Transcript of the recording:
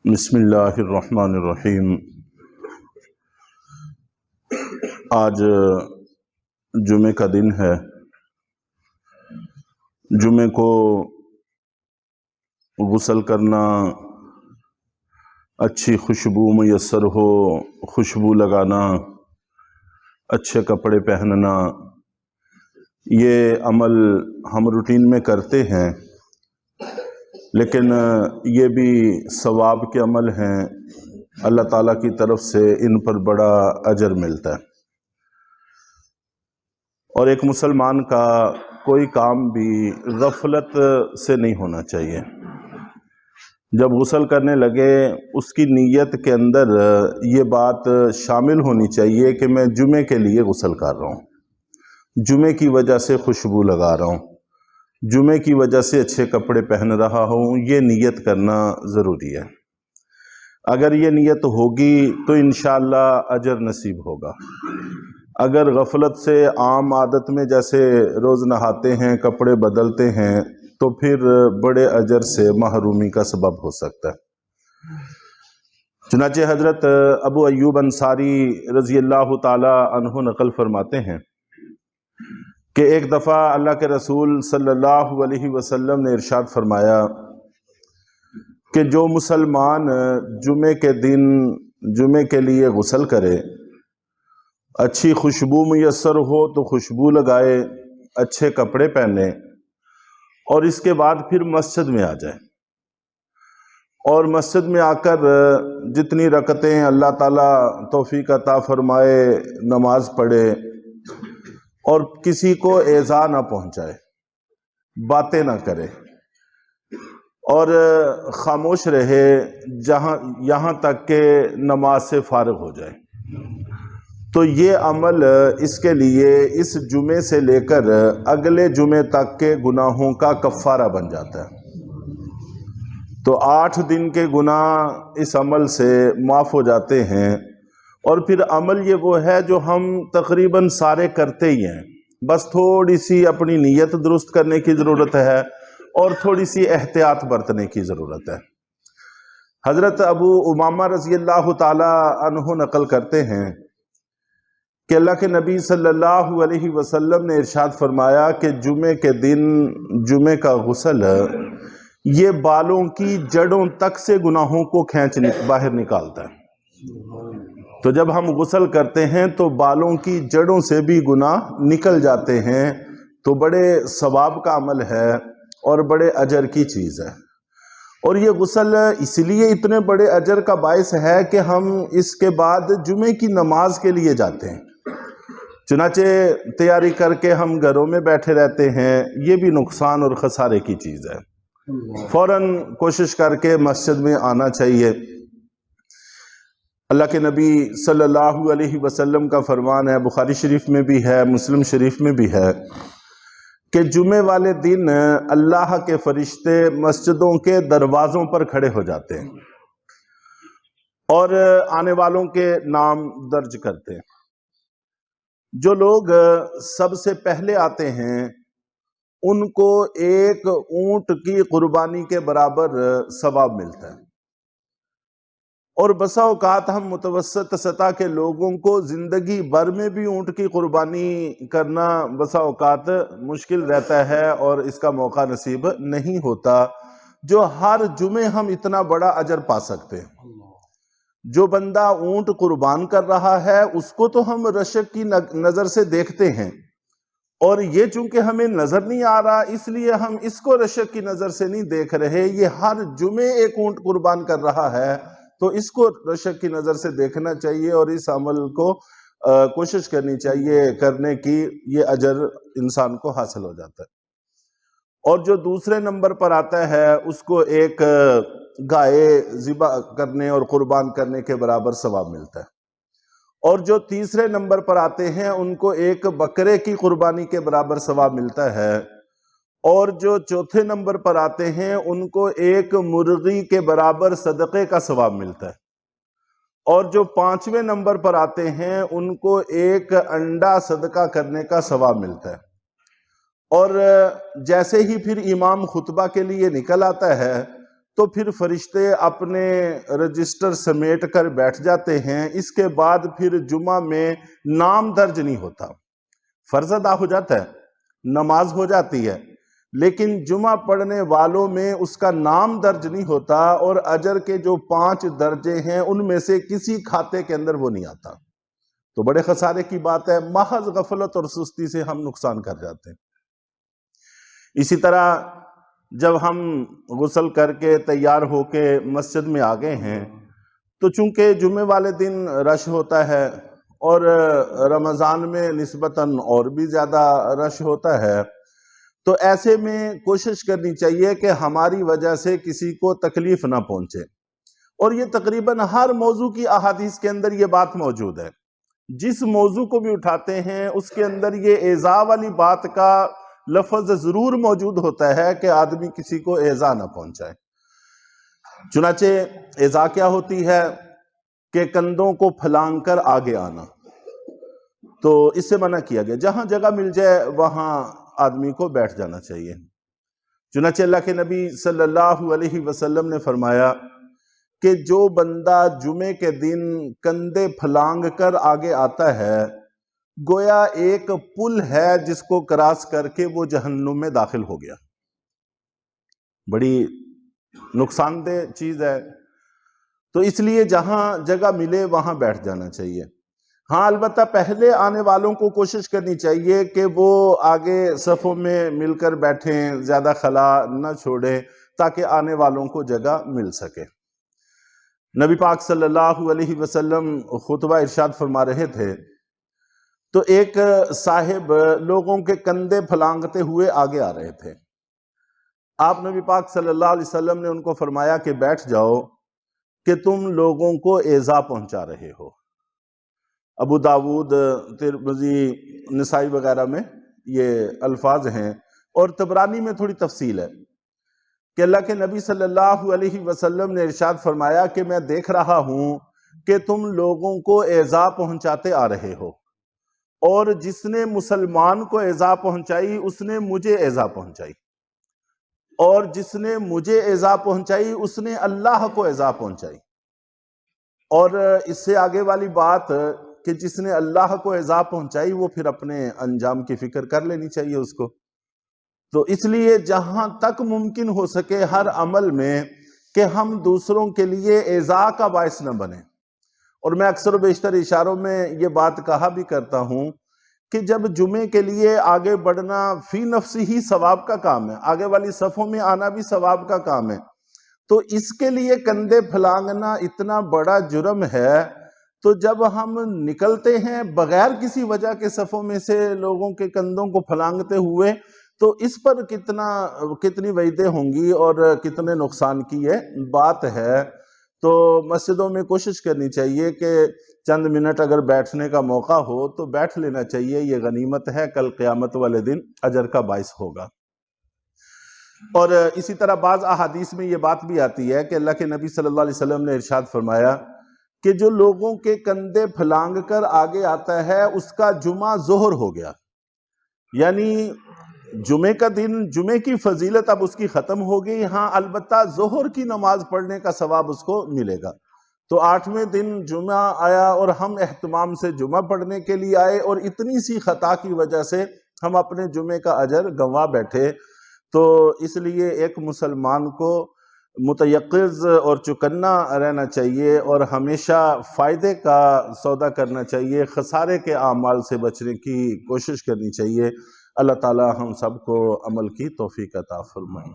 بسم اللہ الرحمن الرحیم۔ آج جمعے کا دن ہے۔ جمعے کو غسل کرنا، اچھی خوشبو میسر ہو، خوشبو لگانا، اچھے کپڑے پہننا، یہ عمل ہم روٹین میں کرتے ہیں، لیکن یہ بھی ثواب کے عمل ہیں۔ اللہ تعالیٰ کی طرف سے ان پر بڑا اجر ملتا ہے، اور ایک مسلمان کا کوئی کام بھی غفلت سے نہیں ہونا چاہیے۔ جب غسل کرنے لگے اس کی نیت کے اندر یہ بات شامل ہونی چاہیے کہ میں جمعے کے لیے غسل کر رہا ہوں، جمعے کی وجہ سے خوشبو لگا رہا ہوں، جمعے کی وجہ سے اچھے کپڑے پہن رہا ہوں، یہ نیت کرنا ضروری ہے۔ اگر یہ نیت ہوگی تو انشاءاللہ اجر نصیب ہوگا۔ اگر غفلت سے عام عادت میں جیسے روز نہاتے ہیں، کپڑے بدلتے ہیں، تو پھر بڑے اجر سے محرومی کا سبب ہو سکتا ہے۔ چنانچہ حضرت ابو ایوب انصاری رضی اللہ تعالی عنہ نقل فرماتے ہیں کہ ایک دفعہ اللہ کے رسول صلی اللہ علیہ وسلم نے ارشاد فرمایا کہ جو مسلمان جمعے کے دن جمعے کے لیے غسل کرے، اچھی خوشبو میسر ہو تو خوشبو لگائے، اچھے کپڑے پہنے، اور اس کے بعد پھر مسجد میں آ جائے، اور مسجد میں آ کر جتنی رکعتیں اللہ تعالیٰ توفیق عطا فرمائے نماز پڑھے، اور کسی کو ایذا نہ پہنچائے، باتیں نہ کرے، اور خاموش رہے یہاں تک کہ نماز سے فارغ ہو جائے، تو یہ عمل اس کے لیے اس جمعے سے لے کر اگلے جمعے تک کے گناہوں کا کفارہ بن جاتا ہے۔ تو 8 دن کے گناہ اس عمل سے معاف ہو جاتے ہیں، اور پھر عمل یہ وہ ہے جو ہم تقریباً سارے کرتے ہی ہیں، بس تھوڑی سی اپنی نیت درست کرنے کی ضرورت ہے اور تھوڑی سی احتیاط برتنے کی ضرورت ہے۔ حضرت ابو امامہ رضی اللہ تعالی عنہ نقل کرتے ہیں کہ اللہ کے نبی صلی اللہ علیہ وسلم نے ارشاد فرمایا کہ جمعے کے دن جمعے کا غسل یہ بالوں کی جڑوں تک سے گناہوں کو کھینچ باہر نکالتا ہے۔ تو جب ہم غسل کرتے ہیں تو بالوں کی جڑوں سے بھی گناہ نکل جاتے ہیں، تو بڑے ثواب کا عمل ہے اور بڑے اجر کی چیز ہے۔ اور یہ غسل اس لیے اتنے بڑے اجر کا باعث ہے کہ ہم اس کے بعد جمعے کی نماز کے لیے جاتے ہیں، چنانچہ تیاری کر کے ہم گھروں میں بیٹھے رہتے ہیں، یہ بھی نقصان اور خسارے کی چیز ہے۔ فوراً کوشش کر کے مسجد میں آنا چاہیے۔ اللہ کے نبی صلی اللہ علیہ وسلم کا فرمان ہے، بخاری شریف میں بھی ہے، مسلم شریف میں بھی ہے، کہ جمعے والے دن اللہ کے فرشتے مسجدوں کے دروازوں پر کھڑے ہو جاتے ہیں اور آنے والوں کے نام درج کرتے ہیں۔ جو لوگ سب سے پہلے آتے ہیں ان کو ایک اونٹ کی قربانی کے برابر ثواب ملتا ہے، اور بسا اوقات ہم متوسط سطح کے لوگوں کو زندگی بھر میں بھی اونٹ کی قربانی کرنا بسا اوقات مشکل رہتا ہے اور اس کا موقع نصیب نہیں ہوتا، جو ہر جمعے ہم اتنا بڑا اجر پا سکتے ہیں۔ جو بندہ اونٹ قربان کر رہا ہے اس کو تو ہم رشک کی نظر سے دیکھتے ہیں، اور یہ چونکہ ہمیں نظر نہیں آ رہا اس لیے ہم اس کو رشک کی نظر سے نہیں دیکھ رہے، یہ ہر جمعے ایک اونٹ قربان کر رہا ہے تو اس کو رشک کی نظر سے دیکھنا چاہیے، اور اس عمل کو کوشش کرنی چاہیے کرنے کی، یہ اجر انسان کو حاصل ہو جاتا ہے۔ اور جو دوسرے نمبر پر آتا ہے اس کو ایک گائے ذبح کرنے اور قربان کرنے کے برابر ثواب ملتا ہے، اور جو تیسرے نمبر پر آتے ہیں ان کو ایک بکرے کی قربانی کے برابر ثواب ملتا ہے، اور جو چوتھے نمبر پر آتے ہیں ان کو ایک مرغی کے برابر صدقے کا ثواب ملتا ہے، اور جو 5ویں نمبر پر آتے ہیں ان کو ایک انڈا صدقہ کرنے کا ثواب ملتا ہے۔ اور جیسے ہی پھر امام خطبہ کے لیے نکل آتا ہے تو پھر فرشتے اپنے رجسٹر سمیٹ کر بیٹھ جاتے ہیں، اس کے بعد پھر جمعہ میں نام درج نہیں ہوتا۔ فرض ادا ہو جاتا ہے، نماز ہو جاتی ہے، لیکن جمعہ پڑھنے والوں میں اس کا نام درج نہیں ہوتا، اور اجر کے جو 5 درجے ہیں ان میں سے کسی کھاتے کے اندر وہ نہیں آتا۔ تو بڑے خسارے کی بات ہے، محض غفلت اور سستی سے ہم نقصان کر جاتے ہیں۔ اسی طرح جب ہم غسل کر کے تیار ہو کے مسجد میں آ گئے ہیں، تو چونکہ جمعے والے دن رش ہوتا ہے اور رمضان میں نسبتاً اور بھی زیادہ رش ہوتا ہے، تو ایسے میں کوشش کرنی چاہیے کہ ہماری وجہ سے کسی کو تکلیف نہ پہنچے۔ اور یہ تقریباً ہر موضوع کی احادیث کے اندر یہ بات موجود ہے، جس موضوع کو بھی اٹھاتے ہیں اس کے اندر یہ ایذا والی بات کا لفظ ضرور موجود ہوتا ہے کہ آدمی کسی کو ایذا نہ پہنچائے۔ چنانچہ ایذا کیا ہوتی ہے کہ کندھوں کو پھلانگ کر آگے آنا، تو اس سے منع کیا گیا، جہاں جگہ مل جائے وہاں آدمی کو بیٹھ جانا چاہیے۔ چنانچہ اللہ کے نبی صلی اللہ علیہ وسلم نے فرمایا کہ جو بندہ جمعے کے دن کندھے پھلانگ کر آگے آتا ہے، گویا ایک پل ہے جس کو کراس کر کے وہ جہنم میں داخل ہو گیا۔ بڑی نقصان دہ چیز ہے، تو اس لیے جہاں جگہ ملے وہاں بیٹھ جانا چاہیے۔ ہاں البتہ پہلے آنے والوں کو کوشش کرنی چاہیے کہ وہ آگے صفوں میں مل کر بیٹھیں، زیادہ خلا نہ چھوڑیں، تاکہ آنے والوں کو جگہ مل سکے۔ نبی پاک صلی اللہ علیہ وسلم خطبہ ارشاد فرما رہے تھے، تو ایک صاحب لوگوں کے کندھے پھلانگتے ہوئے آگے آ رہے تھے۔ آپ نبی پاک صلی اللہ علیہ وسلم نے ان کو فرمایا کہ بیٹھ جاؤ کہ تم لوگوں کو ایذا پہنچا رہے ہو۔ ابو داود، ترمذی، نسائی وغیرہ میں یہ الفاظ ہیں، اور طبرانی میں تھوڑی تفصیل ہے کہ اللہ کے نبی صلی اللہ علیہ وسلم نے ارشاد فرمایا کہ میں دیکھ رہا ہوں کہ تم لوگوں کو ایذا پہنچاتے آ رہے ہو، اور جس نے مسلمان کو ایذا پہنچائی اس نے مجھے ایذا پہنچائی، اور جس نے مجھے ایذا پہنچائی اس نے اللہ کو ایذا پہنچائی۔ اور اس سے آگے والی بات کہ جس نے اللہ کو ایذا پہنچائی وہ پھر اپنے انجام کی فکر کر لینی چاہیے اس کو۔ تو اس لیے جہاں تک ممکن ہو سکے ہر عمل میں کہ ہم دوسروں کے لیے ایذا کا باعث نہ بنیں۔ اور میں اکثر و بیشتر اشاروں میں یہ بات کہا بھی کرتا ہوں کہ جب جمعے کے لیے آگے بڑھنا فی نفسی ہی ثواب کا کام ہے، آگے والی صفوں میں آنا بھی ثواب کا کام ہے، تو اس کے لیے کندھے پھلانگنا اتنا بڑا جرم ہے، تو جب ہم نکلتے ہیں بغیر کسی وجہ کے صفوں میں سے لوگوں کے کندھوں کو پھلانگتے ہوئے، تو اس پر کتنی وعیدیں ہوں گی اور کتنے نقصان کی یہ بات ہے۔ تو مسجدوں میں کوشش کرنی چاہیے کہ چند منٹ اگر بیٹھنے کا موقع ہو تو بیٹھ لینا چاہیے، یہ غنیمت ہے، کل قیامت والے دن اجر کا باعث ہوگا۔ اور اسی طرح بعض احادیث میں یہ بات بھی آتی ہے کہ اللہ کے نبی صلی اللہ علیہ وسلم نے ارشاد فرمایا کہ جو لوگوں کے کندھے پھلانگ کر آگے آتا ہے اس کا جمعہ ظہر ہو گیا، یعنی جمعے کا دن، جمعے کی فضیلت اب اس کی ختم ہو گئی، ہاں البتہ ظہر کی نماز پڑھنے کا ثواب اس کو ملے گا۔ تو 8ویں دن جمعہ آیا اور ہم اہتمام سے جمعہ پڑھنے کے لیے آئے، اور اتنی سی خطا کی وجہ سے ہم اپنے جمعے کا اجر گنوا بیٹھے۔ تو اس لیے ایک مسلمان کو متیقظ اور چوکنا رہنا چاہیے، اور ہمیشہ فائدے کا سودا کرنا چاہیے، خسارے کے اعمال سے بچنے کی کوشش کرنی چاہیے۔ اللہ تعالی ہم سب کو عمل کی توفیق عطا فرمائے۔